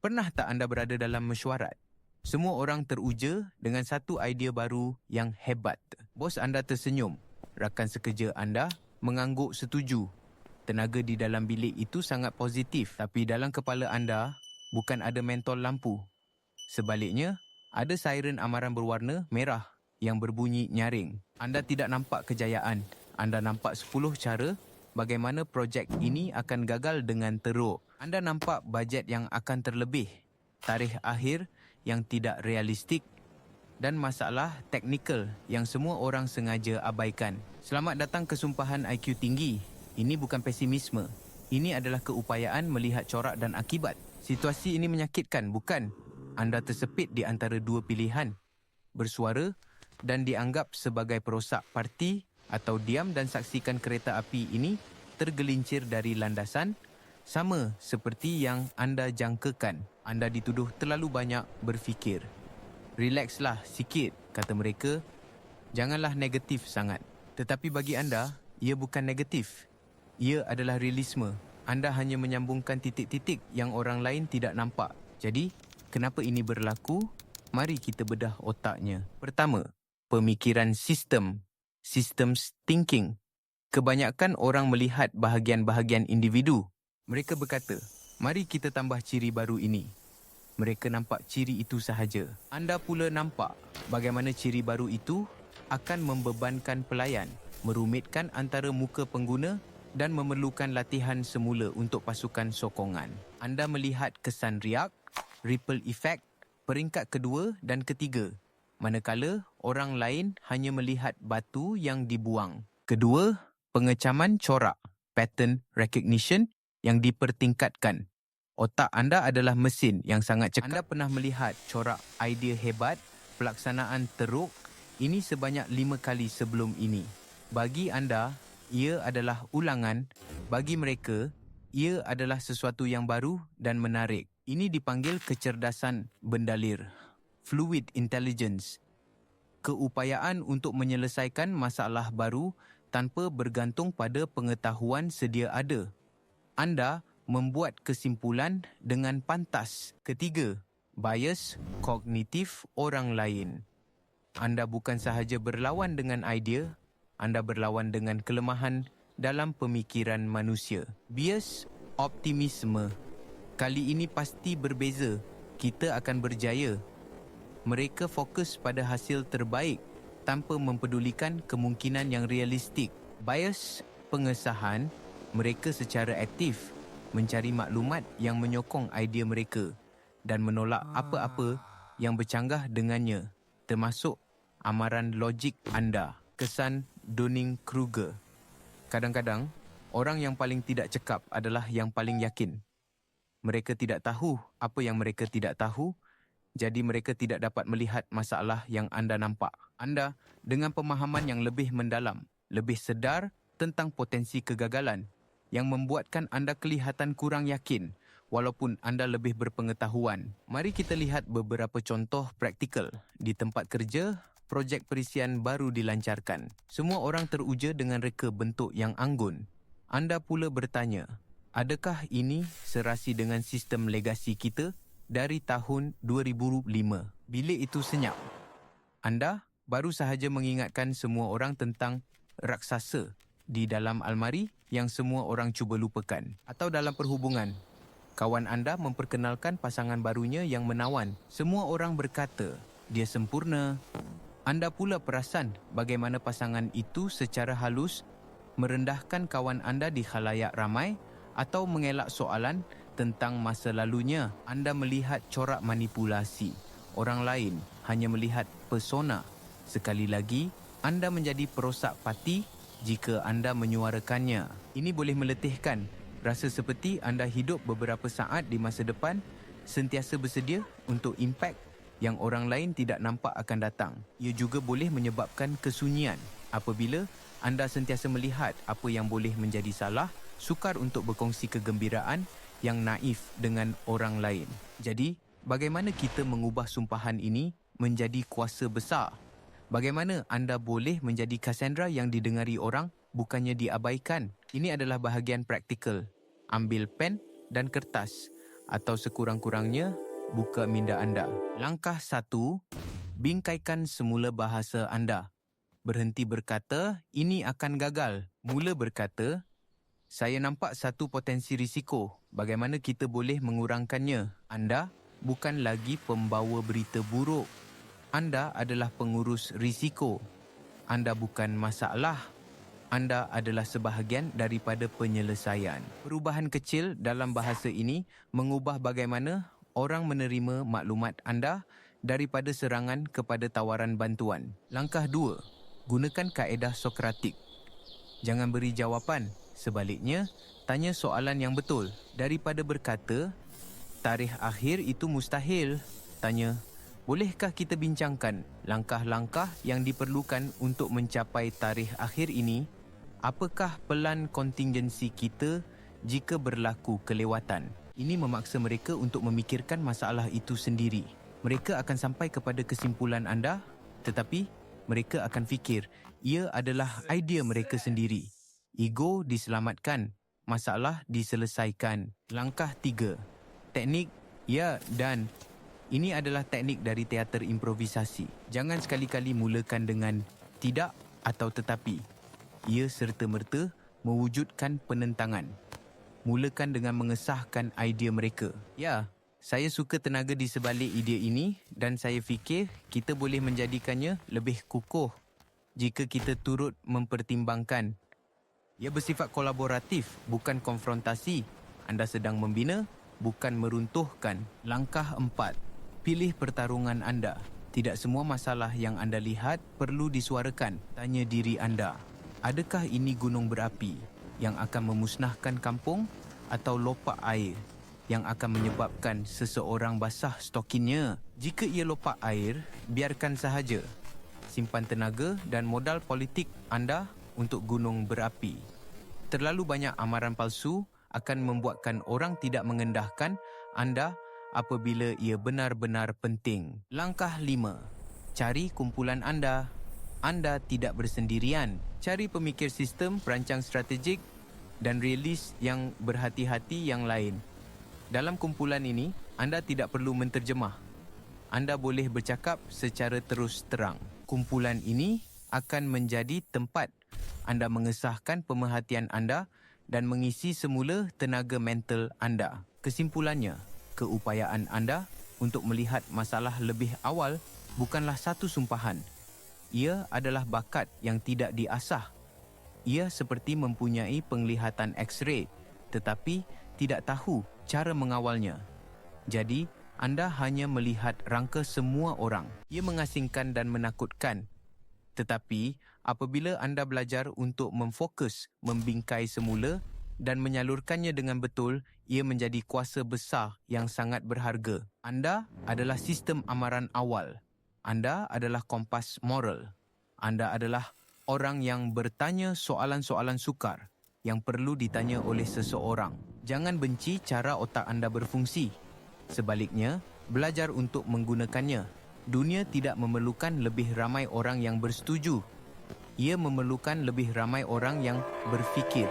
Pernah tak anda berada dalam mesyuarat? Semua orang teruja dengan satu idea baru yang hebat. Bos anda tersenyum, rakan sekerja anda mengangguk setuju. Tenaga di dalam bilik itu sangat positif, tapi dalam kepala anda bukan ada mentol lampu. Sebaliknya, ada siren amaran berwarna merah yang berbunyi nyaring. Anda tidak nampak kejayaan. Anda nampak 10 cara bagaimana projek ini akan gagal dengan teruk. Anda nampak bajet yang akan terlebih, tarikh akhir yang tidak realistik dan masalah teknikal yang semua orang sengaja abaikan. Selamat datang ke sumpahan IQ tinggi. Ini bukan pesimisme. Ini adalah keupayaan melihat corak dan akibat. Situasi ini menyakitkan, bukan? Anda tersepit di antara dua pilihan. Bersuara dan dianggap sebagai perosak parti atau diam dan saksikan kereta api ini tergelincir dari landasan sama seperti yang anda jangkakan. Anda dituduh terlalu banyak berfikir. Relaxlah sikit, kata mereka. Janganlah negatif sangat. Tetapi bagi anda, ia bukan negatif. Ia adalah realisme. Anda hanya menyambungkan titik-titik yang orang lain tidak nampak. Jadi, kenapa ini berlaku? Mari kita bedah otaknya. Pertama, pemikiran sistem. Systems thinking. Kebanyakan orang melihat bahagian-bahagian individu. Mereka berkata, mari kita tambah ciri baru ini. Mereka nampak ciri itu sahaja. Anda pula nampak bagaimana ciri baru itu akan membebankan pelayan, merumitkan antara muka pengguna dan memerlukan latihan semula untuk pasukan sokongan. Anda melihat kesan riak, ripple effect, peringkat kedua dan ketiga, manakala orang lain hanya melihat batu yang dibuang. Kedua, pengecaman corak, pattern recognition yang dipertingkatkan. Otak anda adalah mesin yang sangat cekap. Anda pernah melihat corak idea hebat, pelaksanaan teruk, ini sebanyak 5 kali sebelum ini. Bagi anda, ia adalah ulangan. Bagi mereka, ia adalah sesuatu yang baru dan menarik. Ini dipanggil kecerdasan bendalir, fluid intelligence. Keupayaan untuk menyelesaikan masalah baru tanpa bergantung pada pengetahuan sedia ada. Anda membuat kesimpulan dengan pantas. Ketiga, bias kognitif orang lain. Anda bukan sahaja berlawan dengan idea, anda berlawan dengan kelemahan dalam pemikiran manusia. Bias optimisme. Kali ini pasti berbeza. Kita akan berjaya. Mereka fokus pada hasil terbaik tanpa mempedulikan kemungkinan yang realistik. Bias pengesahan. Mereka secara aktif mencari maklumat yang menyokong idea mereka dan menolak apa-apa yang bercanggah dengannya, termasuk amaran logik anda. Kesan Dunning-Kruger. Kadang-kadang, orang yang paling tidak cekap adalah yang paling yakin. Mereka tidak tahu apa yang mereka tidak tahu, jadi mereka tidak dapat melihat masalah yang anda nampak. Anda dengan pemahaman yang lebih mendalam, lebih sedar tentang potensi kegagalan, yang membuatkan anda kelihatan kurang yakin walaupun anda lebih berpengetahuan. Mari kita lihat beberapa contoh praktikal. Di tempat kerja, projek perisian baru dilancarkan. Semua orang teruja dengan reka bentuk yang anggun. Anda pula bertanya, adakah ini serasi dengan sistem legasi kita dari tahun 2005? Bilik itu senyap. Anda baru sahaja mengingatkan semua orang tentang raksasa di dalam almari yang semua orang cuba lupakan. Atau dalam perhubungan, kawan anda memperkenalkan pasangan barunya yang menawan. Semua orang berkata, dia sempurna. Anda pula perasan bagaimana pasangan itu secara halus merendahkan kawan anda di khalayak ramai atau mengelak soalan tentang masa lalunya. Anda melihat corak manipulasi. Orang lain hanya melihat persona. Sekali lagi, anda menjadi perosak parti jika anda menyuarakannya. Ini boleh meletihkan. Rasa seperti anda hidup beberapa saat di masa depan, sentiasa bersedia untuk impak yang orang lain tidak nampak akan datang. Ia juga boleh menyebabkan kesunyian. Apabila anda sentiasa melihat apa yang boleh menjadi salah, sukar untuk berkongsi kegembiraan yang naif dengan orang lain. Jadi, bagaimana kita mengubah sumpahan ini menjadi kuasa besar? Bagaimana anda boleh menjadi Cassandra yang didengari orang, bukannya diabaikan? Ini adalah bahagian praktikal. Ambil pen dan kertas. atau sekurang-kurangnya buka minda anda. Langkah 1, bingkaikan semula bahasa anda. Berhenti berkata, ini akan gagal. Mula berkata, saya nampak satu potensi risiko. Bagaimana kita boleh mengurangkannya? Anda bukan lagi pembawa berita buruk. Anda adalah pengurus risiko. Anda bukan masalah. Anda adalah sebahagian daripada penyelesaian. Perubahan kecil dalam bahasa ini mengubah bagaimana orang menerima maklumat anda daripada serangan kepada tawaran bantuan. Langkah 2, gunakan kaedah Sokratik. Jangan beri jawapan. Sebaliknya, tanya soalan yang betul. Daripada berkata, tarikh akhir itu mustahil, tanya, bolehkah kita bincangkan langkah-langkah yang diperlukan untuk mencapai tarikh akhir ini? Apakah pelan kontingensi kita jika berlaku kelewatan? Ini memaksa mereka untuk memikirkan masalah itu sendiri. Mereka akan sampai kepada kesimpulan anda, tetapi mereka akan fikir ia adalah idea mereka sendiri. Ego diselamatkan, masalah diselesaikan. Langkah 3, teknik ya dan. Ini adalah teknik dari teater improvisasi. Jangan sekali-kali mulakan dengan tidak atau tetapi. Ia serta-merta mewujudkan penentangan. Mulakan dengan mengesahkan idea mereka. Ya, saya suka tenaga di sebalik idea ini dan saya fikir kita boleh menjadikannya lebih kukuh jika kita turut mempertimbangkan. Ia bersifat kolaboratif, bukan konfrontasi. Anda sedang membina, bukan meruntuhkan. Langkah 4, pilih pertarungan anda. Tidak semua masalah yang anda lihat perlu disuarakan. Tanya diri anda, adakah ini gunung berapi yang akan memusnahkan kampung atau lopak air yang akan menyebabkan seseorang basah stokinnya? Jika ia lopak air, biarkan sahaja. Simpan tenaga dan modal politik anda untuk gunung berapi. Terlalu banyak amaran palsu akan membuatkan orang tidak mengendahkan anda apabila ia benar-benar penting. Langkah 5, cari kumpulan anda. Anda tidak bersendirian. Cari pemikir sistem, perancang strategik dan realis yang berhati-hati yang lain. Dalam kumpulan ini, anda tidak perlu menterjemah. Anda boleh bercakap secara terus terang. Kumpulan ini akan menjadi tempat anda mengesahkan pemerhatian anda dan mengisi semula tenaga mental anda. Kesimpulannya, keupayaan anda untuk melihat masalah lebih awal bukanlah satu sumpahan. Ia adalah bakat yang tidak diasah. Ia seperti mempunyai penglihatan X-ray tetapi tidak tahu cara mengawalnya. Jadi, anda hanya melihat rangka semua orang. Ia mengasingkan dan menakutkan. Tetapi, apabila anda belajar untuk memfokus, membingkai semula dan menyalurkannya dengan betul, ia menjadi kuasa besar yang sangat berharga. Anda adalah sistem amaran awal. Anda adalah kompas moral. Anda adalah orang yang bertanya soalan-soalan sukar yang perlu ditanya oleh seseorang. Jangan benci cara otak anda berfungsi. Sebaliknya, belajar untuk menggunakannya. Dunia tidak memerlukan lebih ramai orang yang bersetuju. Ia memerlukan lebih ramai orang yang berfikir.